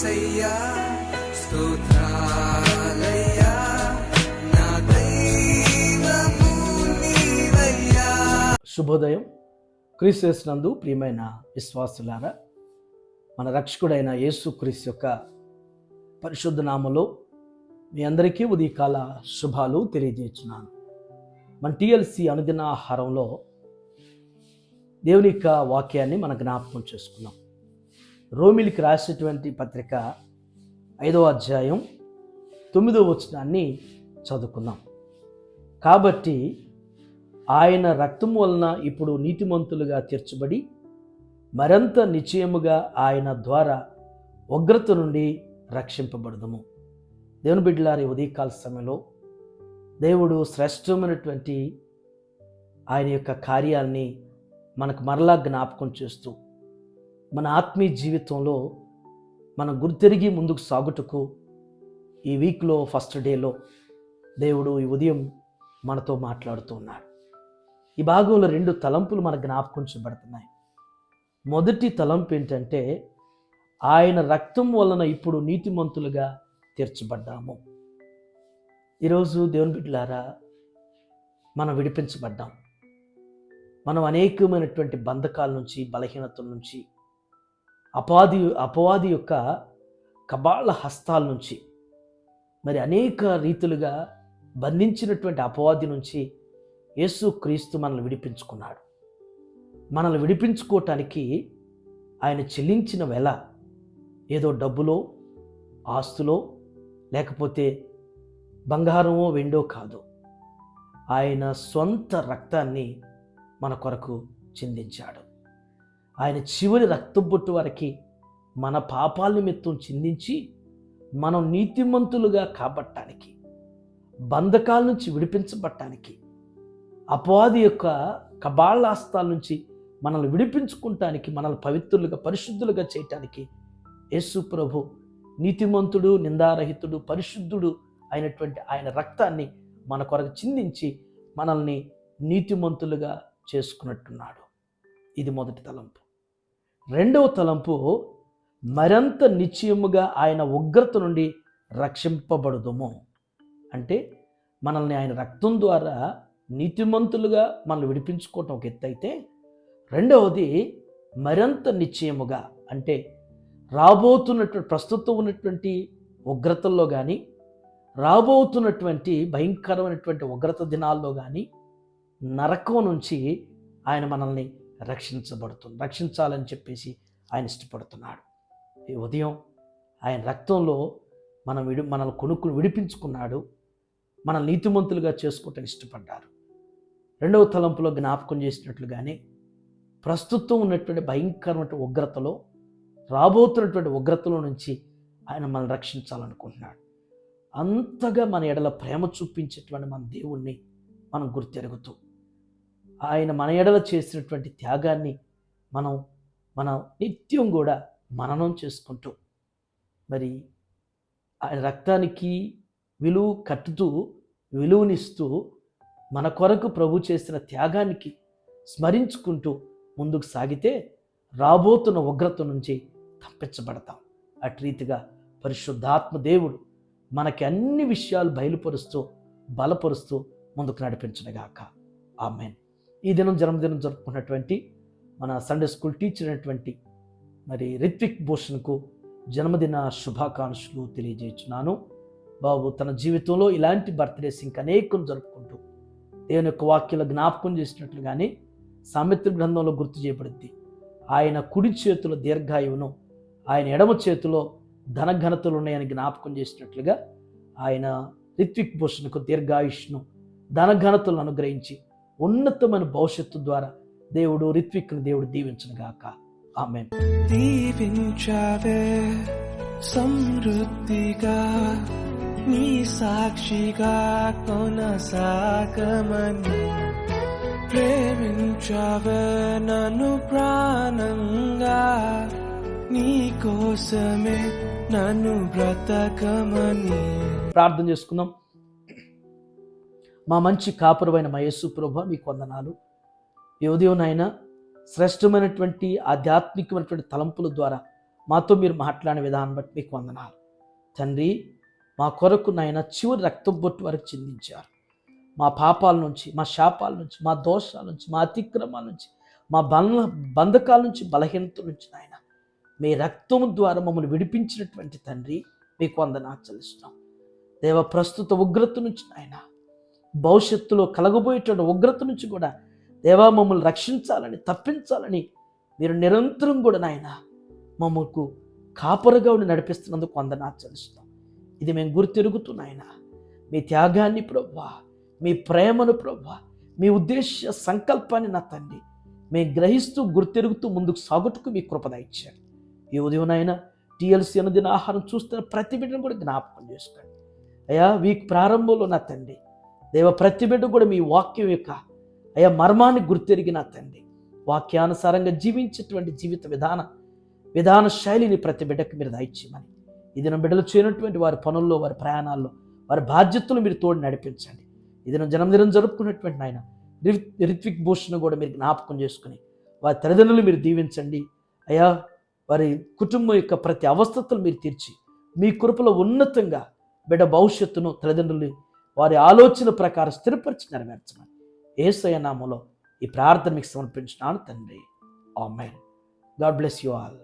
యేసయ్యా స్తోత్రాలయ్యా నా దైవము నీవయ్యా. శుభోదయం. క్రీస్తు యేసునందు ప్రియమైన విశ్వాసులారా, మన రక్షకుడైన యేసు క్రీస్తు యొక్క పరిశుద్ధ నామములో మీ అందరికీ ఉదయకాల శుభాలు తెలియజేస్తున్నాను. మన టిఎల్సి అనుదిన ఆహారంలో దేవుని యొక్క వాక్యాన్ని మన జ్ఞాపకం చేసుకున్నాం. రోమిలికి రాసినటువంటి పత్రిక 5వ అధ్యాయం 9వ వచనాన్ని చదువుకున్నాం. కాబట్టి ఆయన రక్తము వలన ఇప్పుడు నీతిమంతులుగా తీర్చబడి మరింత నిశ్చయముగా ఆయన ద్వారా ఉగ్రత నుండి రక్షింపబడదము. దేవుని బిడ్డలారి ఉదయకాల సమయంలో దేవుడు శ్రేష్టమైనటువంటి ఆయన యొక్క కార్యాన్ని మనకు మరలా జ్ఞాపకం చేస్తూ మన ఆత్మీయ జీవితంలో మనం గుర్తెరిగి ముందుకు సాగుటకు ఈ వీక్లో ఫస్ట్ డేలో దేవుడు ఈ ఉదయం మనతో మాట్లాడుతూ ఉన్నాడు. ఈ భాగంలో 2 తలంపులు మన జ్ఞాపకం చేయబడుతున్నాయి. మొదటి తలంపు ఏంటంటే, ఆయన రక్తం వలన ఇప్పుడు నీతిమంతులుగా తీర్చబడ్డాము. ఈరోజు దేవుని బిడ్డలారా, మనం విడిపించబడ్డాం. మనం అనేకమైనటువంటి బంధకాల నుంచి, బలహీనతల నుంచి, అపవాది యొక్క కబాళ హస్తాల నుంచి, మరి అనేక రీతులుగా బంధించినటువంటి అపవాది నుంచి యేసు క్రీస్తు మనల్ని విడిపించుకున్నాడు. మనల్ని విడిపించుకోవటానికి ఆయన చెల్లించిన వెల ఏదో డబ్బులో, ఆస్తులో, లేకపోతే బంగారమో వెండో కాదు. ఆయన సొంత రక్తాన్ని మన కొరకు చిందించాడు. ఆయన చివరి రక్తబొట్టు వరకు మన పాపాల నిమిత్తం చిందించి మనం నీతిమంతులుగా కాబట్టడానికి, బంధకాల నుంచి విడిపించబట్టడానికి, అపవాది యొక్క కబాళాస్తాల నుంచి మనల్ని విడిపించుకుంటానికి, మనల్ని పవిత్రులుగా పరిశుద్ధులుగా చేయటానికి యేసు ప్రభు నీతిమంతుడు, నిందారహితుడు, పరిశుద్ధుడు అయినటువంటి ఆయన రక్తాన్ని మన కొరకు చిందించి మనల్ని నీతిమంతులుగా చేసుకున్నట్టున్నాడు. ఇది మొదటి తలంపు. రెండవ తలంపు, మరింత నిశ్చయముగా ఆయన ఉగ్రత నుండి రక్షింపబడుదుము. అంటే మనల్ని ఆయన రక్తం ద్వారా నీతిమంతులుగా మనల్ని విడిపించుకోవటం ఒక ఎత్తు అయితే, రెండవది మరింత నిశ్చయముగా అంటే రాబోతున్నటువంటి ప్రస్తుతం ఉన్నటువంటి ఉగ్రతల్లో కానీ, రాబోతున్నటువంటి భయంకరమైనటువంటి ఉగ్రత దినాల్లో కానీ నరకం నుంచి ఆయన మనల్ని రక్షించాలని చెప్పేసి ఆయన ఇష్టపడుతున్నాడు. ఈ ఉదయం ఆయన రక్తంలో మనల్ని కొనుక్కుని విడిపించుకున్నాడు. మన నీతిమంతులుగా చేసుకోవటానికి ఇష్టపడ్డారు. రెండవ తలంపులో జ్ఞాపకం చేసినట్లుగానే ప్రస్తుతం ఉన్నటువంటి భయంకరమైన ఉగ్రతలో, రాబోతున్నటువంటి ఉగ్రతలో నుంచి ఆయన మనల్ని రక్షించాలనుకుంటున్నాడు. అంతగా మన ఎడల ప్రేమ చూపించేటువంటి మన దేవుణ్ణి మనం గుర్తెరుగుతూ, ఆయన మన ఎడల చేసినటువంటి త్యాగాన్ని మనం నిత్యం కూడా మననం చేసుకుంటూ, మరి ఆయన రక్తానికి విలువ కట్టుతూ, విలువనిస్తూ, మన కొరకు ప్రభు చేసిన త్యాగానికి స్మరించుకుంటూ ముందుకు సాగితే రాబోతున్న ఉగ్రత నుంచి తప్పించబడతాం. అటు రీతిగా పరిశుద్ధాత్మ దేవుడు మనకి అన్ని విషయాలు బయలుపరుస్తూ, బలపరుస్తూ ముందుకు నడిపించునుగాక. ఆమేన్. ఈ దినం జన్మదినం జరుపుకున్నటువంటి మన సండే స్కూల్ టీచర్ అయినటువంటి మరి రిత్విక్ భూషణ్కు జన్మదిన శుభాకాంక్షలు తెలియజేస్తున్నాను. బాబు తన జీవితంలో ఇలాంటి బర్త్డేస్ ఇంకా అనేకం జరుపుకుంటూ దేవుని యొక్క వాక్యాలు జ్ఞాపకం చేసినట్లుగానే సామెత్ర గ్రంథంలో గుర్తు చేయబడింది. ఆయన కుడి చేతిలో దీర్ఘాయువును, ఆయన ఎడమ చేతిలో ధనఘనతలు ఉన్నాయని జ్ఞాపకం చేసినట్లుగా ఆయన రిత్విక్ భూషణ్కు దీర్ఘాయుష్ను, ధనఘనతలను అనుగ్రహించి ఉన్నతమైన భవిష్యత్తు ద్వారా దేవుడు రిత్విక్ను దేవుడు దీవించునుగాక. ఆమేన్. దీవించావే సమృద్ధిగా, నీ సాక్షిగా కొనసాగమని, ప్రేమించావే నన్ను ప్రాణంగా, నీ కోసమే నన్ను బ్రతకమని. ప్రార్థన చేసుకుందాం. మా మంచి కాపురమైన మా యేసు ప్రభువా, మీకు వందనాలు. ఈ ఉదయం నాయన శ్రేష్టమైనటువంటి ఆధ్యాత్మికమైనటువంటి తలంపుల ద్వారా మాతో మీరు మాట్లాడిన విధానం బట్టి మీకు వందనాలు తండ్రి. మా కొరకు నాయన చివరి రక్తం బొట్టు వరకు చిందించారు. మా పాపాల నుంచి, మా శాపాల నుంచి, మా దోషాల నుంచి, మా అతిక్రమాల నుంచి, మా బంధకాల నుంచి, బలహీనతల నుంచి నాయన మీ రక్తము ద్వారా మమ్మల్ని విడిపించినటువంటి తండ్రి మీకు వందనాలు చెల్లిస్తున్నాం. దేవ, ప్రస్తుత ఉగ్రత నుంచి నాయన, భవిష్యత్తులో కలగబోయేటువంటి ఉగ్రత నుంచి కూడా దేవా మమ్మల్ని రక్షించాలని, తప్పించాలని మీరు నిరంతరం కూడా నాయన మమ్మకు కాపరుగా ఉండి నడిపిస్తున్నందుకు వందనాలు చెల్లిస్తున్నాం. ఇది మేము గుర్తెరుగుతున్నాయన మీ త్యాగాన్ని ప్రభువా, మీ ప్రేమను ప్రభువా, మీ ఉద్దేశ సంకల్పాన్ని నా తండ్రి మేము గ్రహిస్తూ గుర్తెరుగుతూ ముందుకు సాగుటకు మీ కృపద ఇచ్చారు. ఈ ఉదయం నాయన టీఎల్సీ అనుదిన ఆహారం చూస్తున్న ప్రతి బిడ్డను కూడా జ్ఞాపకం చేసుకోండి అయ్యా. వీక్ ప్రారంభంలో నా తండ్రి దేవ, ప్రతి బిడ్డ కూడా మీ వాక్యం యొక్క అయ్యా మర్మాన్ని గుర్తెరిగి నా తండ్రి వాక్యానుసారంగా జీవించేటువంటి జీవిత విధాన శైలిని ప్రతి బిడ్డకు మీరు దయచేయమని, ఇది నా బిడ్డలు చేయనటువంటి వారి పనుల్లో, వారి ప్రయాణాల్లో, వారి బాధ్యతలు మీరు తోడు నడిపించండి. ఇది నా జన్మదినం జరుపుకున్నటువంటి ఆయన రిత్విక్ భూషణ్ కూడా మీరు జ్ఞాపకం చేసుకుని వారి తల్లిదండ్రులు మీరు దీవించండి అయ్యా. వారి కుటుంబం యొక్క ప్రతి అవస్థతలు మీరు తీర్చి మీ కృపలో ఉన్నతంగా బిడ్డ భవిష్యత్తును తల్లిదండ్రులు వారి ఆలోచన ప్రకారం స్థిరపరిచి నెరవేర్చమని యేసయ్య నామములో ఈ ప్రార్థన మీకు సమర్పించున్నాను తండ్రి. Amen. God bless you all.